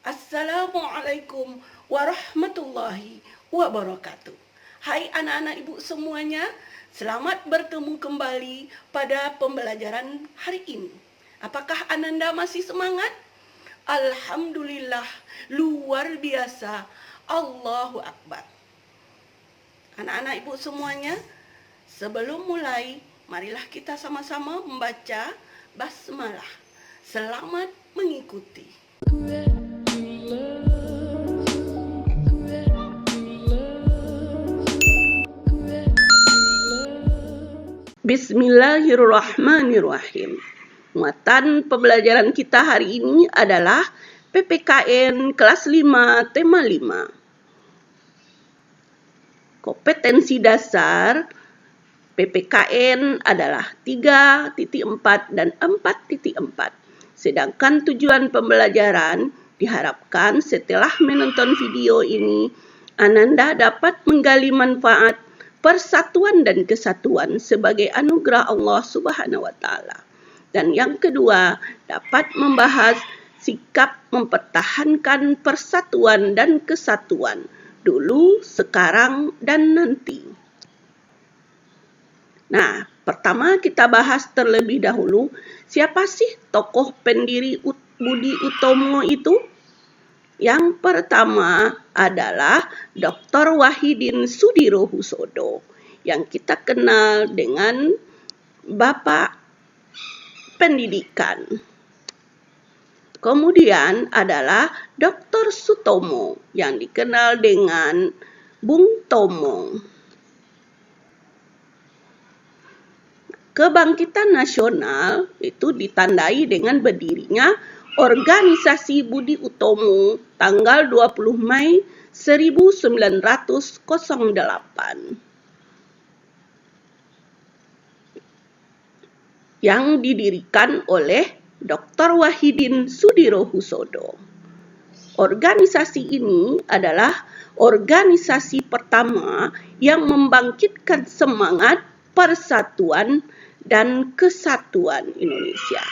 Assalamualaikum warahmatullahi wabarakatuh. Hai anak-anak ibu semuanya, selamat bertemu kembali pada pembelajaran hari ini. Apakah Ananda masih semangat? Alhamdulillah, luar biasa. Allahu Akbar. Anak-anak ibu semuanya, sebelum mulai, marilah kita sama-sama membaca basmalah. Selamat mengikuti. Bismillahirrahmanirrahim. Muatan pembelajaran kita hari ini adalah PPKN kelas 5 tema 5. Kompetensi dasar PPKN adalah 3.4 dan 4.4. Sedangkan tujuan pembelajaran diharapkan setelah menonton video ini, Ananda dapat menggali manfaat persatuan dan kesatuan sebagai anugerah Allah Subhanahu wa taala. Dan yang kedua, dapat membahas sikap mempertahankan persatuan dan kesatuan dulu, sekarang, dan nanti. Nah, pertama kita bahas terlebih dahulu, siapa sih tokoh pendiri Budi Utomo itu? Yang pertama adalah Dr. Wahidin Sudirohusodo, yang kita kenal dengan Bapak Pendidikan. Kemudian adalah Dr. Sutomo, yang dikenal dengan Bung Tomo. Kebangkitan nasional itu ditandai dengan berdirinya Organisasi Budi Utomo tanggal 20 Mei 1908 yang didirikan oleh Dr. Wahidin Sudirohusodo. Organisasi ini adalah organisasi pertama yang membangkitkan semangat persatuan dan kesatuan Indonesia.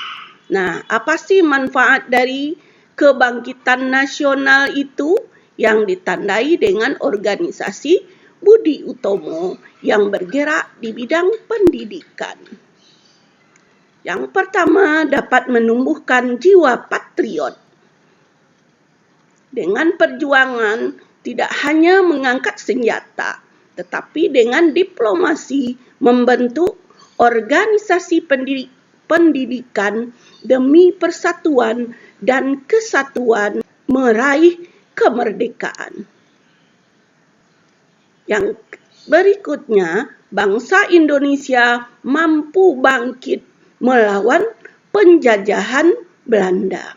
Nah, apa sih manfaat dari kebangkitan nasional itu yang ditandai dengan organisasi Budi Utomo yang bergerak di bidang pendidikan? Yang pertama, dapat menumbuhkan jiwa patriot. Dengan perjuangan tidak hanya mengangkat senjata, tetapi dengan diplomasi membentuk organisasi pendidikan demi persatuan dan kesatuan meraih kemerdekaan. Yang berikutnya, bangsa Indonesia mampu bangkit melawan penjajahan Belanda.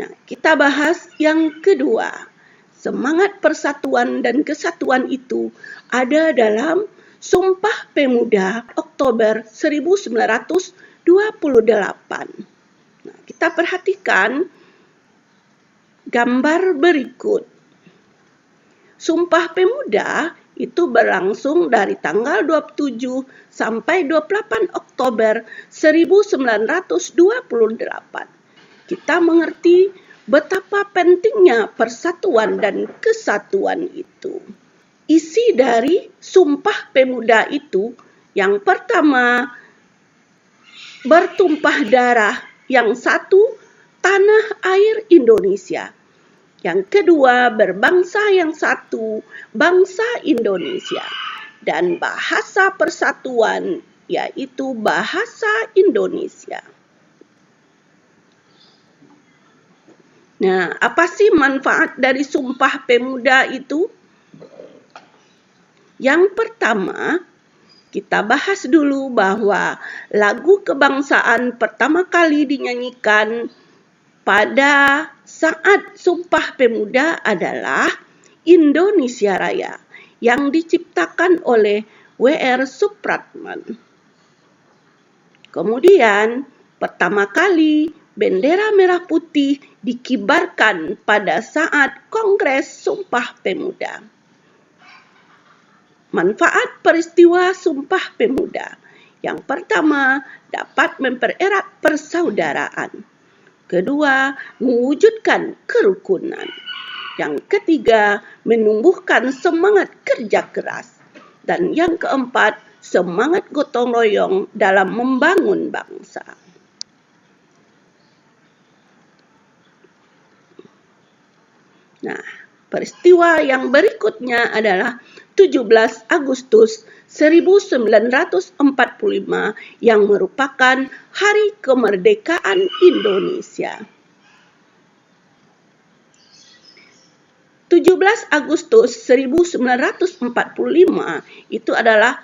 Nah, kita bahas yang kedua. Semangat persatuan dan kesatuan itu ada dalam Sumpah Pemuda Oktober 1928. Nah, kita perhatikan gambar berikut. Sumpah Pemuda itu berlangsung dari tanggal 27 sampai 28 Oktober 1928. Kita mengerti betapa pentingnya persatuan dan kesatuan itu. Isi dari Sumpah Pemuda itu, yang pertama, bertumpah darah, yang satu, tanah air Indonesia. Yang kedua, berbangsa yang satu, bangsa Indonesia. Dan bahasa persatuan, yaitu bahasa Indonesia. Nah, apa sih manfaat dari Sumpah Pemuda itu? Yang pertama, kita bahas dulu bahwa lagu kebangsaan pertama kali dinyanyikan pada saat Sumpah Pemuda adalah Indonesia Raya yang diciptakan oleh W.R. Supratman. Kemudian, pertama kali bendera merah putih dikibarkan pada saat Kongres Sumpah Pemuda. Manfaat peristiwa Sumpah Pemuda. Yang pertama, dapat mempererat persaudaraan. Kedua, mewujudkan kerukunan. Yang ketiga, menumbuhkan semangat kerja keras. Dan yang keempat, semangat gotong royong dalam membangun bangsa. Nah, peristiwa yang berikutnya adalah 17 Agustus 1945 yang merupakan Hari Kemerdekaan Indonesia. 17 Agustus 1945 itu adalah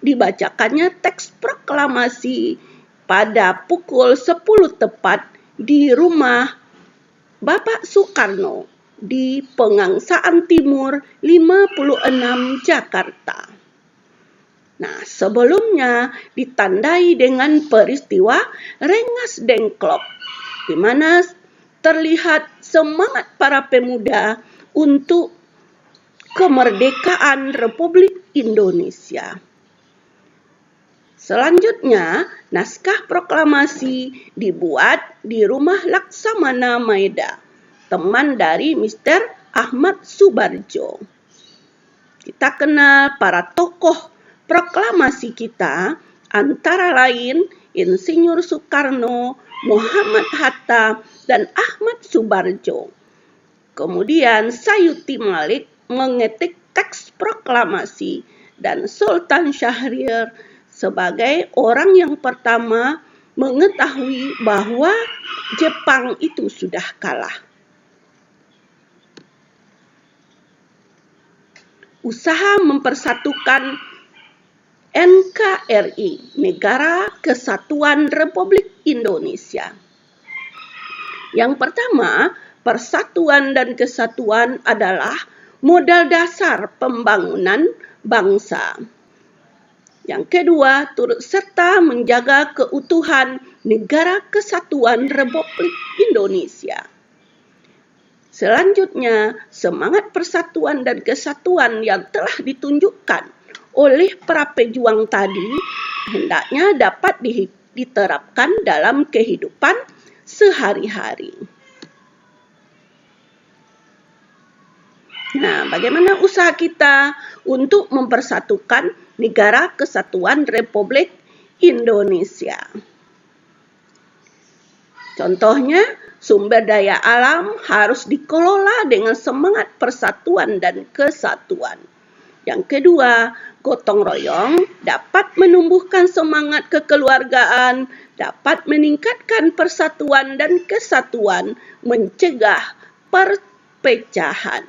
dibacakannya teks proklamasi pada pukul 10 tepat di rumah Bapak Soekarno di Pegangsaan Timur 56 Jakarta. Nah, sebelumnya ditandai dengan peristiwa Rengas Dengklok, di mana terlihat semangat para pemuda untuk kemerdekaan Republik Indonesia. Selanjutnya, naskah proklamasi dibuat di rumah Laksamana Maeda, teman dari Mr. Ahmad Subarjo. Kita kenal para tokoh proklamasi kita, antara lain Insinyur Soekarno, Muhammad Hatta, dan Ahmad Subarjo. Kemudian Sayuti Malik mengetik teks proklamasi dan Sultan Syahrir sebagai orang yang pertama mengetahui bahwa Jepang itu sudah kalah. Usaha mempersatukan NKRI, Negara Kesatuan Republik Indonesia. Yang pertama, persatuan dan kesatuan adalah modal dasar pembangunan bangsa. Yang kedua, turut serta menjaga keutuhan Negara Kesatuan Republik Indonesia. Selanjutnya, semangat persatuan dan kesatuan yang telah ditunjukkan oleh para pejuang tadi hendaknya dapat diterapkan dalam kehidupan sehari-hari. Nah, bagaimana usaha kita untuk mempersatukan Negara Kesatuan Republik Indonesia? Contohnya, sumber daya alam harus dikelola dengan semangat persatuan dan kesatuan. Yang kedua, gotong royong dapat menumbuhkan semangat kekeluargaan, dapat meningkatkan persatuan dan kesatuan, mencegah perpecahan.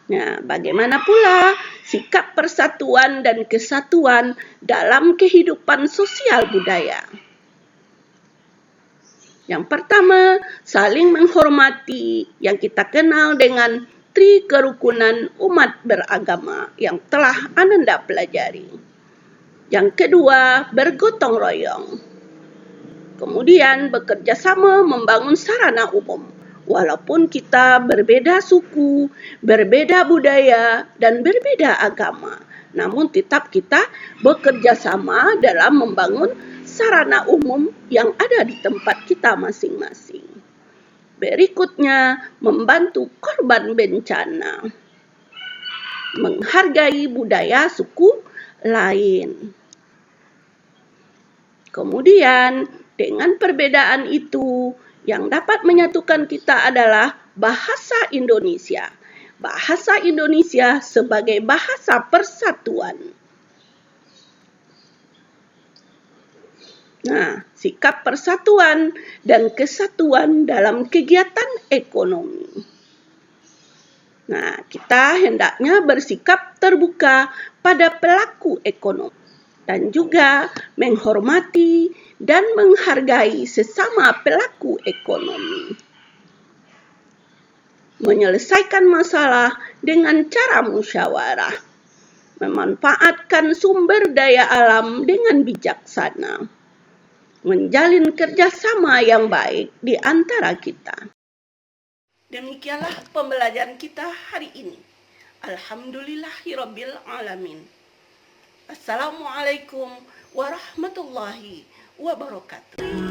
Nah, bagaimana pula sikap persatuan dan kesatuan dalam kehidupan sosial budaya? Yang pertama, saling menghormati yang kita kenal dengan tri kerukunan umat beragama yang telah Ananda pelajari. Yang kedua, bergotong royong. Kemudian bekerja sama membangun sarana umum. Walaupun kita berbeda suku, berbeda budaya, dan berbeda agama, namun tetap kita bekerja sama dalam membangun sarana umum yang ada di tempat kita masing-masing. Berikutnya, membantu korban bencana. Menghargai budaya suku lain. Kemudian, dengan perbedaan itu, yang dapat menyatukan kita adalah bahasa Indonesia. Bahasa Indonesia sebagai bahasa persatuan. Nah, sikap persatuan dan kesatuan dalam kegiatan ekonomi. Nah, kita hendaknya bersikap terbuka pada pelaku ekonomi dan juga menghormati dan menghargai sesama pelaku ekonomi. Menyelesaikan masalah dengan cara musyawarah. Memanfaatkan sumber daya alam dengan bijaksana. Menjalin kerjasama yang baik di antara kita. Demikianlah pembelajaran kita hari ini. Alhamdulillahirabbil alamin. Assalamualaikum warahmatullahi wabarakatuh.